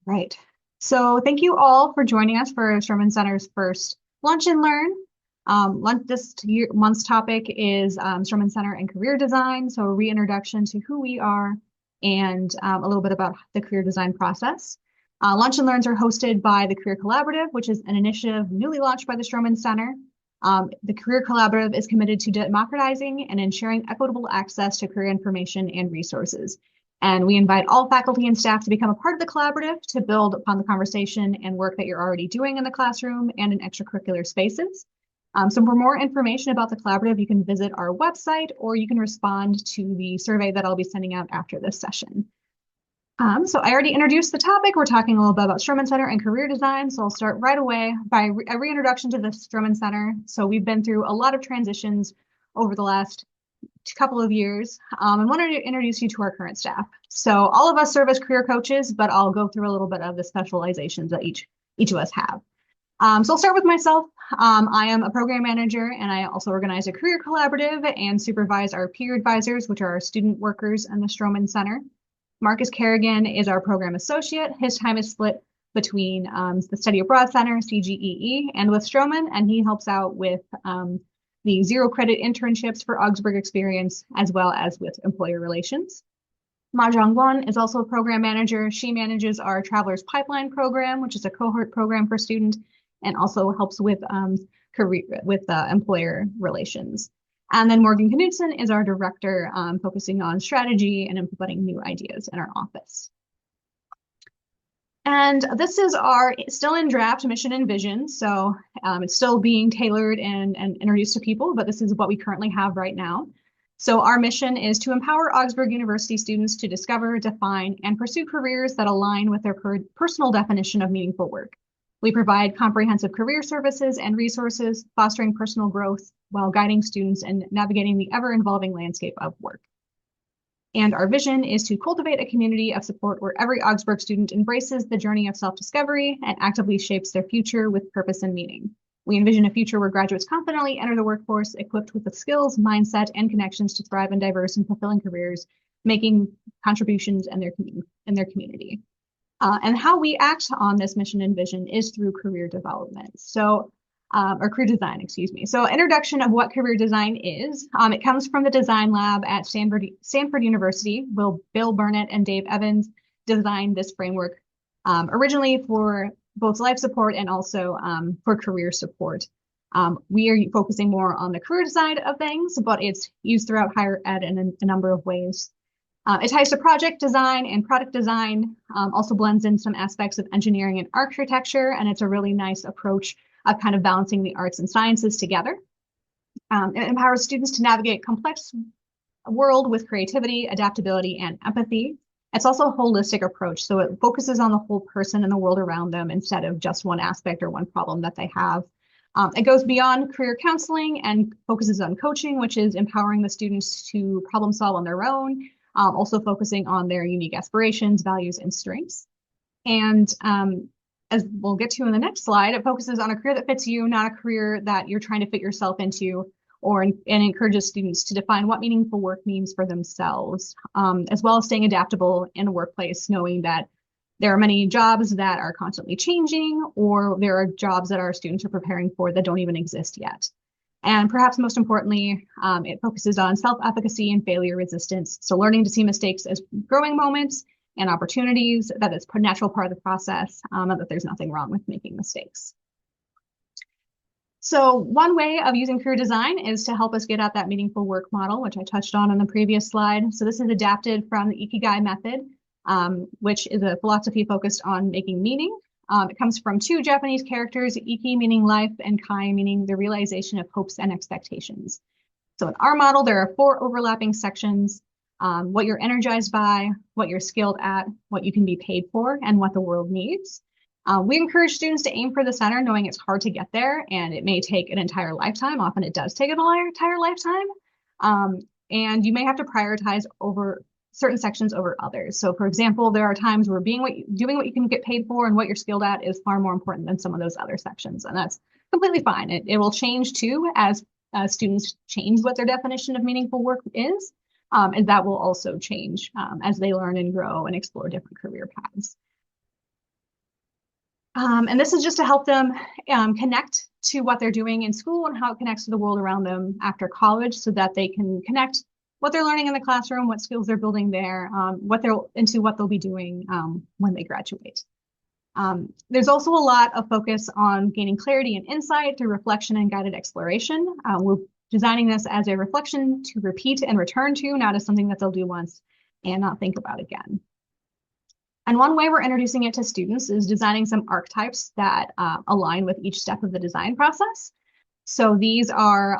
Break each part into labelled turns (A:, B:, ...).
A: Right. So thank you all for joining us for Strommen Center's first Lunch and Learn. Month's topic is Strommen Center and career design. So a reintroduction to who we are and a little bit about the career design process. Lunch and Learns are hosted by the Career Collaborative, which is an initiative newly launched by the Strommen Center. The Career Collaborative is committed to democratizing and ensuring equitable access to career information and resources. And we invite all faculty and staff to become a part of the collaborative to build upon the conversation and work that you're already doing in the classroom and in extracurricular spaces. So for more information about the collaborative, you can visit our website or you can respond to the survey that I'll be sending out after this session. So I already introduced the topic. We're talking a little bit about Strommen Center and career design. So I'll start right away by a reintroduction to the Strommen Center. So we've been through a lot of transitions over the last couple of years and wanted to introduce you to our current staff. So all of us serve as career coaches, but I'll go through a little bit of the specializations that each of us have. So I'll start with myself. I am a program manager and I also organize a career collaborative and supervise our peer advisors, which are our student workers in the Strommen Center. Marcus Kerrigan is our program associate. His time is split between the Study Abroad Center, CGEE, and with Strommen, and he helps out with the zero credit internships for Augsburg experience, as well as with employer relations. Mahjong Won is also a program manager. She manages our Travelers Pipeline program, which is a cohort program for students, and also helps with employer relations. And then Morgan Knudsen is our director, focusing on strategy and implementing new ideas in our office. And this is our still in draft mission and vision. So it's still being tailored and introduced to people, but this is what we currently have right now. So our mission is to empower Augsburg University students to discover, define, and pursue careers that align with their personal definition of meaningful work. We provide comprehensive career services and resources, fostering personal growth while guiding students and navigating the ever-evolving landscape of work. And our vision is to cultivate a community of support where every Augsburg student embraces the journey of self-discovery and actively shapes their future with purpose and meaning. We envision a future where graduates confidently enter the workforce equipped with the skills, mindset, and connections to thrive in diverse and fulfilling careers, making contributions in their community. And how we act on this mission and vision is through career development. Or career design, excuse me. So introduction of what career design is. It comes from the design lab at Stanford University. Bill Burnett and Dave Evans designed this framework originally for both life support and also for career support. We are focusing more on the career side of things, but it's used throughout higher ed in a number of ways. It ties to project design and product design, also blends in some aspects of engineering and architecture, and it's a really nice approach of kind of balancing the arts and sciences together. It empowers students to navigate complex world with creativity, adaptability, and empathy. It's also a holistic approach, so it focuses on the whole person and the world around them instead of just one aspect or one problem that they have. It goes beyond career counseling and focuses on coaching, which is empowering the students to problem solve on their own, also focusing on their unique aspirations, values, and strengths. And as we'll get to in the next slide, it focuses on a career that fits you, not a career that you're trying to fit yourself into, and encourages students to define what meaningful work means for themselves, as well as staying adaptable in the workplace, knowing that there are many jobs that are constantly changing, or there are jobs that our students are preparing for that don't even exist yet. And perhaps most importantly, it focuses on self-efficacy and failure resistance. So learning to see mistakes as growing moments and opportunities, that it's a natural part of the process, and that there's nothing wrong with making mistakes. So one way of using career design is to help us get at that meaningful work model, which I touched on the previous slide. So this is adapted from the Ikigai method, which is a philosophy focused on making meaning. It comes from two Japanese characters, Iki meaning life and Kai meaning the realization of hopes and expectations. So in our model, there are 4 overlapping sections: what you're energized by, what you're skilled at, what you can be paid for, and what the world needs. We encourage students to aim for the center, knowing it's hard to get there, and it may take an entire lifetime. Often it does take an entire lifetime. And you may have to prioritize over certain sections over others. So for example, there are times where doing what you can get paid for and what you're skilled at is far more important than some of those other sections. And that's completely fine. It will change too as students change what their definition of meaningful work is. And that will also change as they learn and grow and explore different career paths. And this is just to help them connect to what they're doing in school and how it connects to the world around them after college so that they can connect what they're learning in the classroom, what skills they're building there, what they'll be doing when they graduate. There's also a lot of focus on gaining clarity and insight through reflection and guided exploration. We're designing this as a reflection to repeat and return to, not as something that they'll do once and not think about again. And one way we're introducing it to students is designing some archetypes that align with each step of the design process. So these are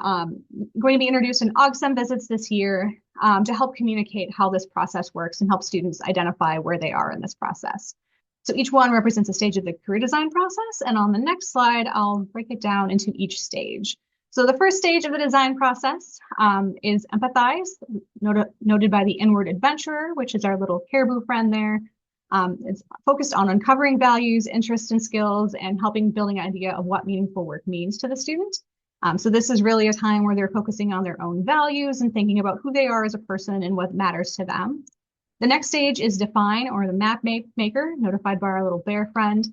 A: going to be introduced in OGSEM visits this year to help communicate how this process works and help students identify where they are in this process. So each one represents a stage of the career design process. And on the next slide, I'll break it down into each stage. So the first stage of the design process is empathize, noted by the inward adventurer, which is our little caribou friend there. It's focused on uncovering values, interests, and skills, and helping building an idea of what meaningful work means to the student. So this is really a time where they're focusing on their own values and thinking about who they are as a person and what matters to them. The next stage is define, or the map maker, notified by our little bear friend.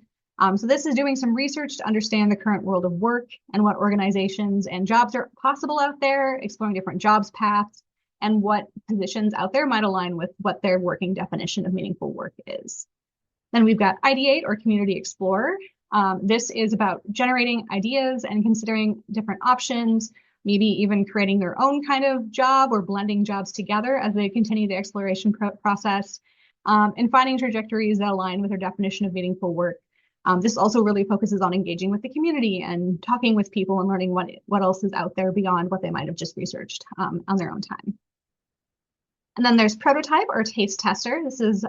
A: So this is doing some research to understand the current world of work and what organizations and jobs are possible out there, exploring different jobs paths, and what positions out there might align with what their working definition of meaningful work is. Then we've got ideate, or community explorer. This is about generating ideas and considering different options, maybe even creating their own kind of job or blending jobs together as they continue the exploration process, and finding trajectories that align with their definition of meaningful work. This also really focuses on engaging with the community and talking with people and learning what else is out there beyond what they might have just researched on their own time. And then there's prototype, or taste tester. This is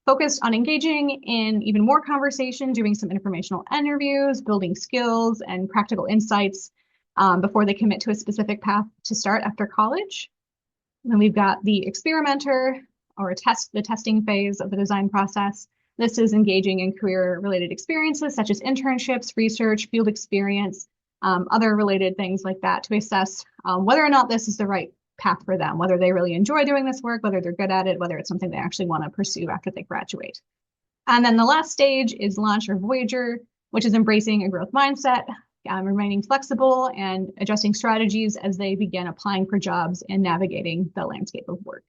A: focused on engaging in even more conversation, doing some informational interviews, building skills and practical insights before they commit to a specific path to start after college. And then we've got the experimenter, or the testing phase of the design process. This is engaging in career-related experiences such as internships, research, field experience, other related things like that to assess whether or not this is the right path for them, whether they really enjoy doing this work, whether they're good at it, whether it's something they actually want to pursue after they graduate. And then the last stage is launch, or voyager, which is embracing a growth mindset, remaining flexible and adjusting strategies as they begin applying for jobs and navigating the landscape of work.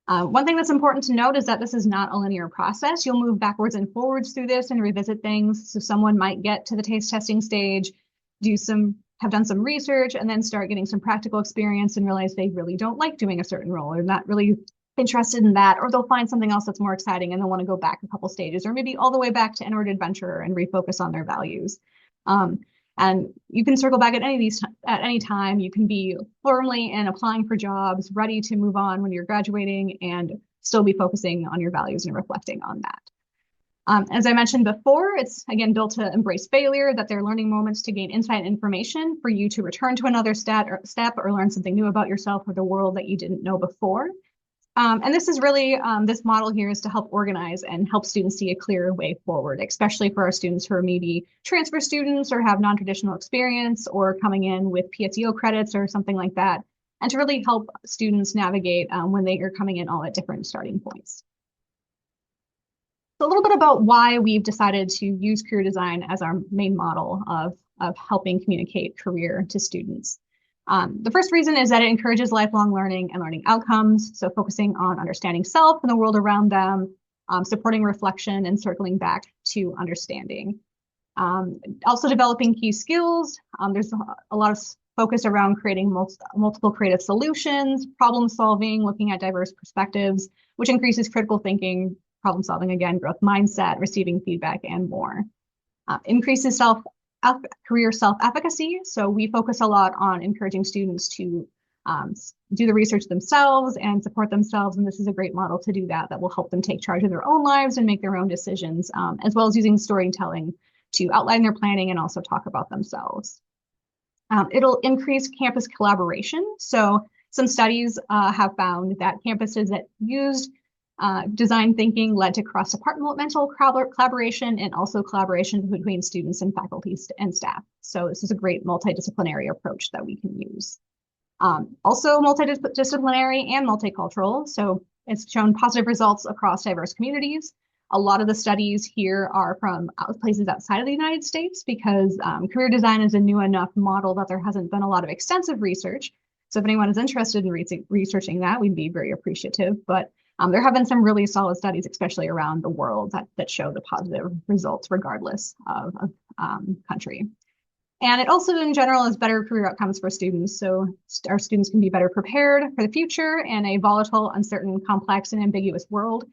A: One thing that's important to note is that this is not a linear process. You'll move backwards and forwards through this and revisit things. So someone might get to the taste testing stage, have done some research, and then start getting some practical experience and realize they really don't like doing a certain role, or not really interested in that, or they'll find something else that's more exciting and they'll want to go back a couple stages, or maybe all the way back to inward adventure and refocus on their values. And you can circle back at any time. You can be firmly in applying for jobs, ready to move on when you're graduating, and still be focusing on your values and reflecting on that. As I mentioned before, it's again built to embrace failure, that they're learning moments to gain insight and information for you to return to another step or learn something new about yourself or the world that you didn't know before. And this is really, this model here is to help organize and help students see a clearer way forward, especially for our students who are maybe transfer students or have non-traditional experience or coming in with PSEO credits or something like that, and to really help students navigate when they are coming in all at different starting points. So a little bit about why we've decided to use career design as our main model of helping communicate career to students. The first reason is that it encourages lifelong learning and learning outcomes. So focusing on understanding self and the world around them, supporting reflection and circling back to understanding. Also developing key skills. There's a lot of focus around creating multiple creative solutions, problem solving, looking at diverse perspectives, which increases critical thinking, problem solving again, growth mindset, receiving feedback, and more. Increases career self-efficacy. So we focus a lot on encouraging students to do the research themselves and support themselves. And this is a great model to do that will help them take charge of their own lives and make their own decisions, as well as using storytelling to outline their planning and also talk about themselves. It'll increase campus collaboration. So some studies have found that campuses that used design thinking led to cross-departmental collaboration and also collaboration between students and faculty and staff. So this is a great multidisciplinary approach that we can use. Also multidisciplinary and multicultural. So it's shown positive results across diverse communities. A lot of the studies here are from places outside of the United States because career design is a new enough model that there hasn't been a lot of extensive research. So if anyone is interested in researching that, we'd be very appreciative. But there have been some really solid studies, especially around the world, that show the positive results regardless of country. And it also, in general, is better career outcomes for students. So our students can be better prepared for the future in a volatile, uncertain, complex, and ambiguous world.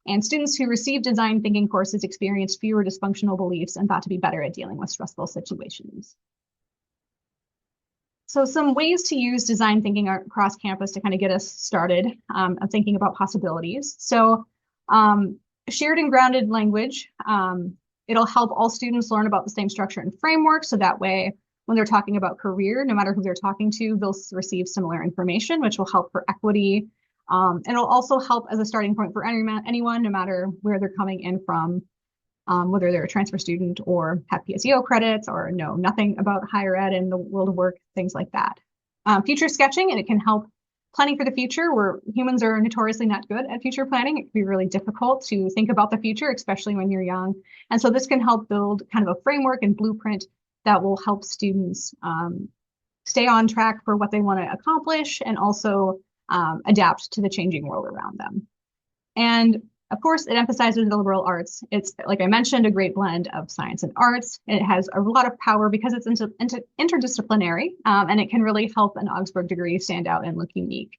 A: And students who receive design thinking courses experience fewer dysfunctional beliefs and thought to be better at dealing with stressful situations. So some ways to use design thinking across campus to kind of get us started of thinking about possibilities. So shared and grounded language. It'll help all students learn about the same structure and framework. So that way, when they're talking about career, no matter who they're talking to, they'll receive similar information, which will help for equity. And it'll also help as a starting point for anyone, no matter where they're coming in from, whether they're a transfer student or have PSEO credits or know nothing about higher ed and the world of work, things like that. Future sketching, and it can help planning for the future, where humans are notoriously not good at future planning. It can be really difficult to think about the future, especially when you're young. And so this can help build kind of a framework and blueprint that will help students stay on track for what they want to accomplish and also adapt to the changing world around them. And of course, it emphasizes the liberal arts. It's, like I mentioned, a great blend of science and arts. It has a lot of power because it's interdisciplinary, and it can really help an Augsburg degree stand out and look unique.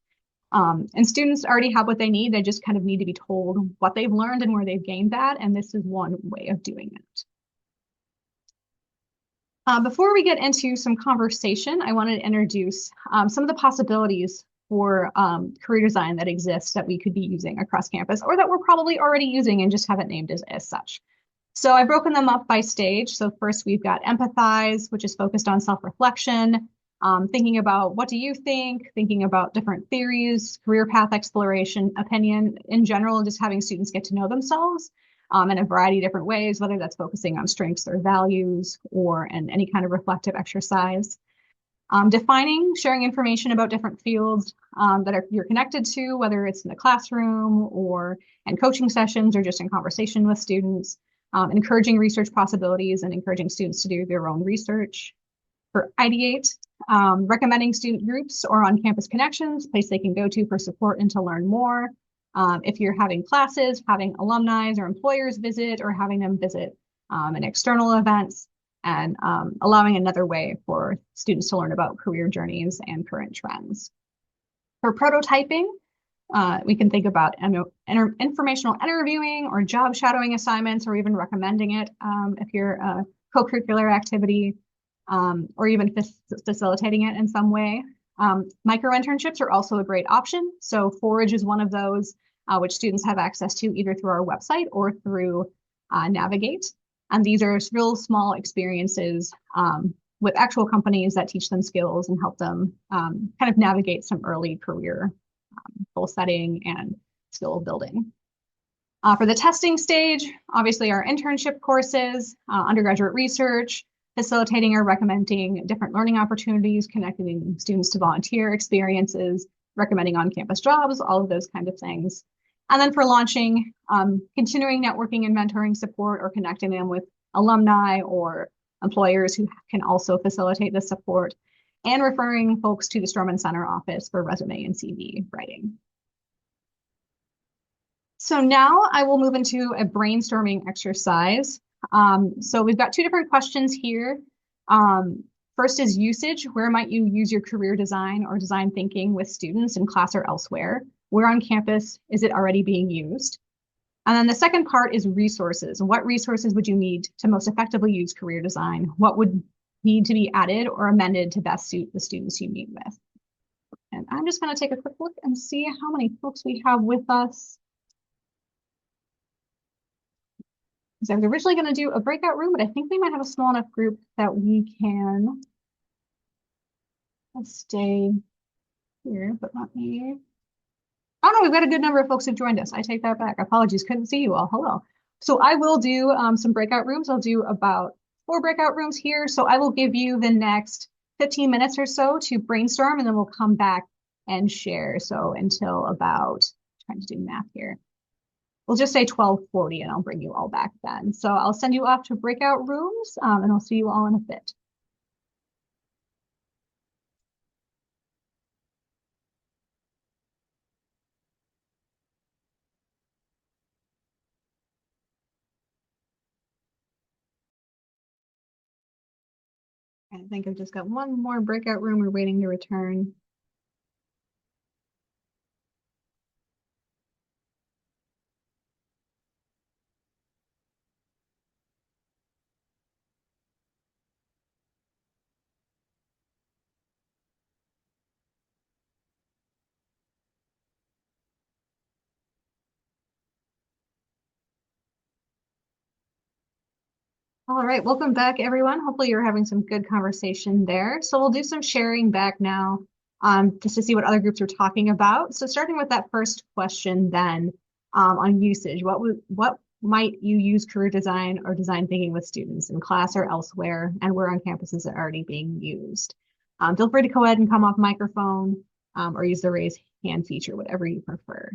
A: And students already have what they need. They just kind of need to be told what they've learned and where they've gained that, and this is one way of doing it. Before we get into some conversation, I wanted to introduce some of the possibilities for career design that exists that we could be using across campus, or that we're probably already using and just haven't named as such. So I've broken them up by stage. So first we've got empathize, which is focused on self-reflection, thinking about what do you think, thinking about different theories, career path exploration, opinion in general, just having students get to know themselves in a variety of different ways, whether that's focusing on strengths or values or in any kind of reflective exercise. Defining, sharing information about different fields that you're connected to, whether it's in the classroom or in coaching sessions or just in conversation with students. Encouraging research possibilities and encouraging students to do their own research. For ideate, recommending student groups or on-campus connections, place they can go to for support and to learn more. If you're having classes, having alumni or employers visit or having them visit an external events, and allowing another way for students to learn about career journeys and current trends. For prototyping, we can think about informational interviewing or job shadowing assignments, or even recommending it if you're a co-curricular activity, or even facilitating it in some way. Micro-internships are also a great option. So Forage is one of those which students have access to either through our website or through Navigate. And these are real small experiences with actual companies that teach them skills and help them kind of navigate some early career goal setting and skill building. For the testing stage, obviously our internship courses, undergraduate research, facilitating or recommending different learning opportunities, connecting students to volunteer experiences, recommending on-campus jobs, all of those kinds of things. And then for launching, continuing networking and mentoring support, or connecting them with alumni or employers who can also facilitate this support, and referring folks to the Strommen Center office for resume and CV writing. So now I will move into a brainstorming exercise. So we've got two different questions here. First is usage. Where might you use your career design or design thinking with students in class or elsewhere? Where on campus is it already being used? And then the second part is resources. What resources would you need to most effectively use career design? What would need to be added or amended to best suit the students you meet with? And I'm just going to take a quick look and see how many folks we have with us. So I was originally going to do a breakout room, but I think we might have a small enough group that we can stay here, but let me. Oh no, we've got a good number of folks who've joined us. I take that back. Apologies, couldn't see you all. Hello. So I will do some breakout rooms. I'll do about 4 breakout rooms here. So I will give you the next 15 minutes or so to brainstorm, and then we'll come back and share. So until about, trying to do math here, we'll just say 12:40 and I'll bring you all back then. So I'll send you off to breakout rooms and I'll see you all in a bit. I think I've just got one more breakout room we're waiting to return. All right, welcome back, everyone. Hopefully you're having some good conversation there. So we'll do some sharing back now, just to see what other groups are talking about. So starting with that first question then, on usage, what might you use career design or design thinking with students in class or elsewhere, and where on campus is it already being used? Feel free to go ahead and come off microphone, or use the raise hand feature, whatever you prefer.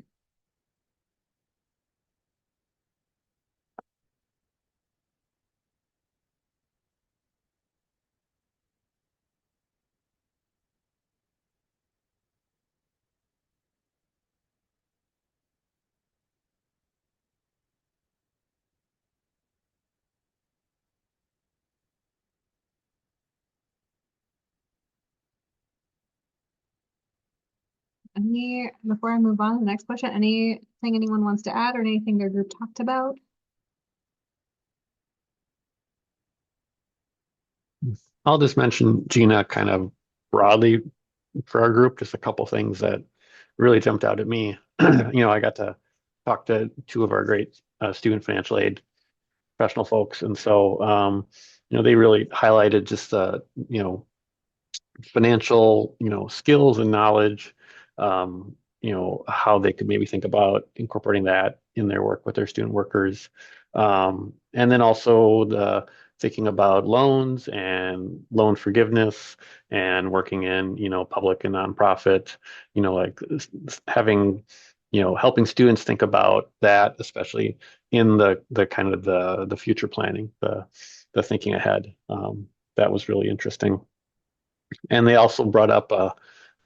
A: Before I move on to the next question, anything anyone wants to add or anything their group talked about?
B: I'll just mention Gina kind of broadly for our group, just a couple things that really jumped out at me. I got to talk to two of our great student financial aid professional folks, and so they really highlighted just the financial skills and knowledge, how they could maybe think about incorporating that in their work with their student workers, and then also the thinking about loans and loan forgiveness and working in public and nonprofit, like having helping students think about that, especially in the kind of the future planning, the thinking ahead. That was really interesting. And they also brought up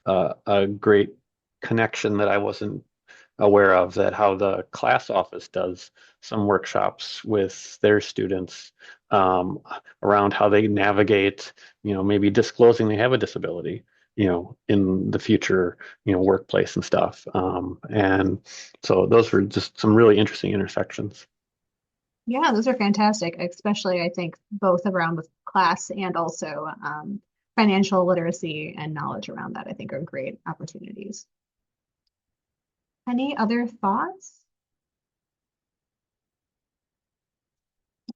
B: a great connection that I wasn't aware of, that how the class office does some workshops with their students, around how they navigate, maybe disclosing they have a disability, in the future, workplace and stuff. And so those were just some really interesting intersections.
A: Yeah, those are fantastic, especially I think both around with class and also financial literacy and knowledge around that, I think are great opportunities. Any other thoughts?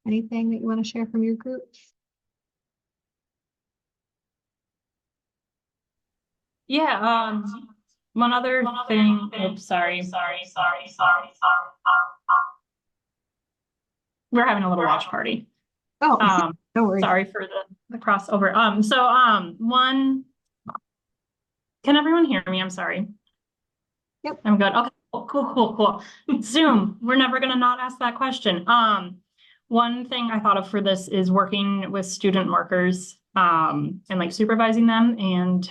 A: Anything that you want to share from your group?
C: Yeah, one other thing, oops, sorry. We're having a little watch party.
A: Oh, no worries.
C: Sorry for the crossover. One, can everyone hear me? I'm sorry.
A: Yep.
C: I'm good. Okay, cool. Zoom, we're never gonna not ask that question. One thing I thought of for this is working with student workers, and like supervising them and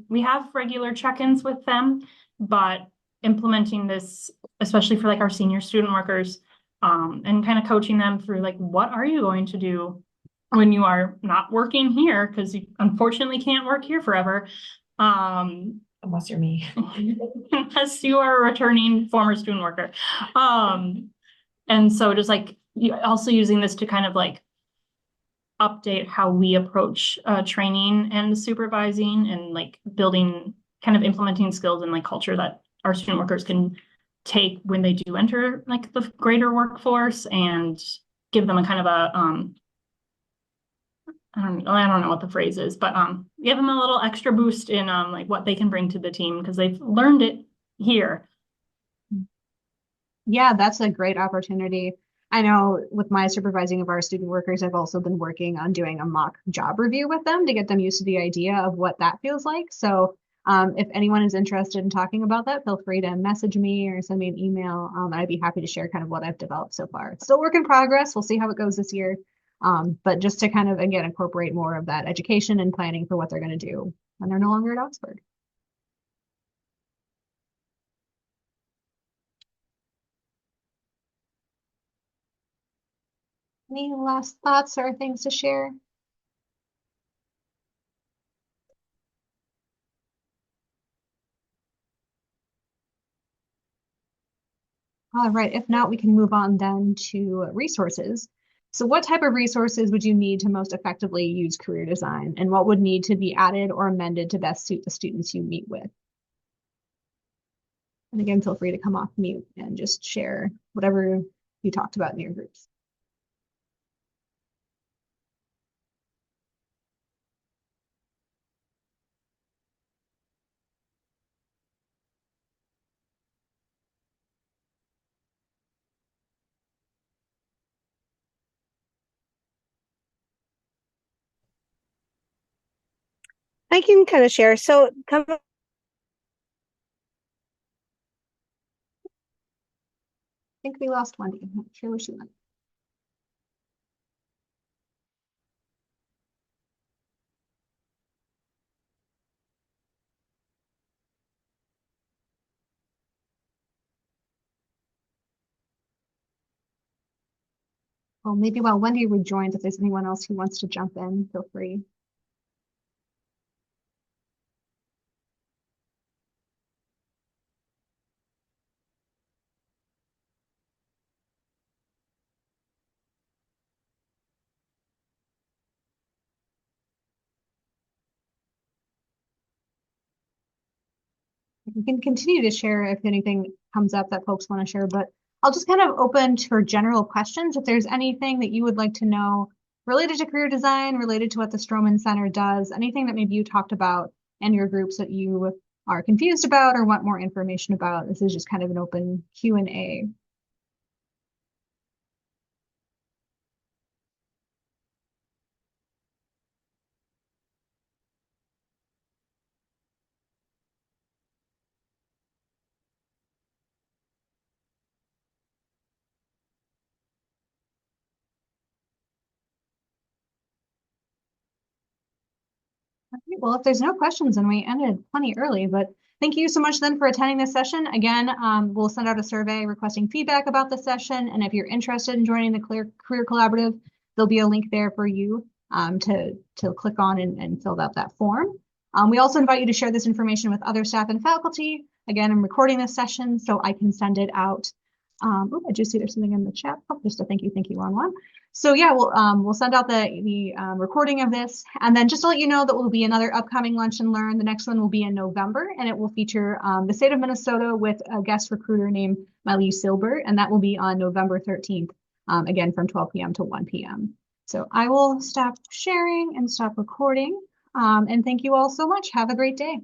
C: we have regular check-ins with them, but implementing this, especially for like our senior student workers, and kind of coaching them through like, what are you going to do when you are not working here? Because you unfortunately can't work here forever.
D: Unless you're me.
C: Unless you are a returning former student worker. And so just like also using this to kind of like update how we approach training and supervising, and like building, kind of implementing skills and like culture that our student workers can take when they do enter like the greater workforce, and give them a kind of a I don't know what the phrase is, but give them a little extra boost in like what they can bring to the team because they've learned it here.
A: Yeah, that's a great opportunity. I know with my supervising of our student workers, I've also been working on doing a mock job review with them to get them used to the idea of what that feels like. So If anyone is interested in talking about that, feel free to message me or send me an email. I'd be happy to share kind of what I've developed so far. It's still work in progress. We'll see how it goes this year. But just to kind of, again, incorporate more of that education and planning for what they're going to do when they're no longer at Augsburg. Any last thoughts or things to share? All right, if not, we can move on then to resources. So what type of resources would you need to most effectively use career design, and what would need to be added or amended to best suit the students you meet with? And again, feel free to come off mute and just share whatever you talked about in your groups.
E: I can kind of share. So I
A: think we lost Wendy. I'm not sure where she went. Well, maybe while Wendy rejoins, if there's anyone else who wants to jump in, feel free. We can continue to share if anything comes up that folks want to share, but I'll just kind of open for general questions. If there's anything that you would like to know related to career design, related to what the Strommen Center does, anything that maybe you talked about in your groups that you are confused about or want more information about, this is just kind of an open Q&A. Okay, well, if there's no questions, then we ended plenty early, but thank you so much then for attending this session. Again, we'll send out a survey requesting feedback about the session. And if you're interested in joining the Career Collaborative, there'll be a link there for you to click on and fill out that form. We also invite you to share this information with other staff and faculty. Again, I'm recording this session so I can send it out. I just see there's something in the chat. Oh, just a thank you, Juan. So yeah, we'll send out the recording of this, and then just to let you know that will be another upcoming Lunch and Learn. The next one will be in November, and it will feature the state of Minnesota with a guest recruiter named Miley Silber, and that will be on November 13th, again from 12 p.m. to 1 p.m. So I will stop sharing and stop recording, and thank you all so much. Have a great day.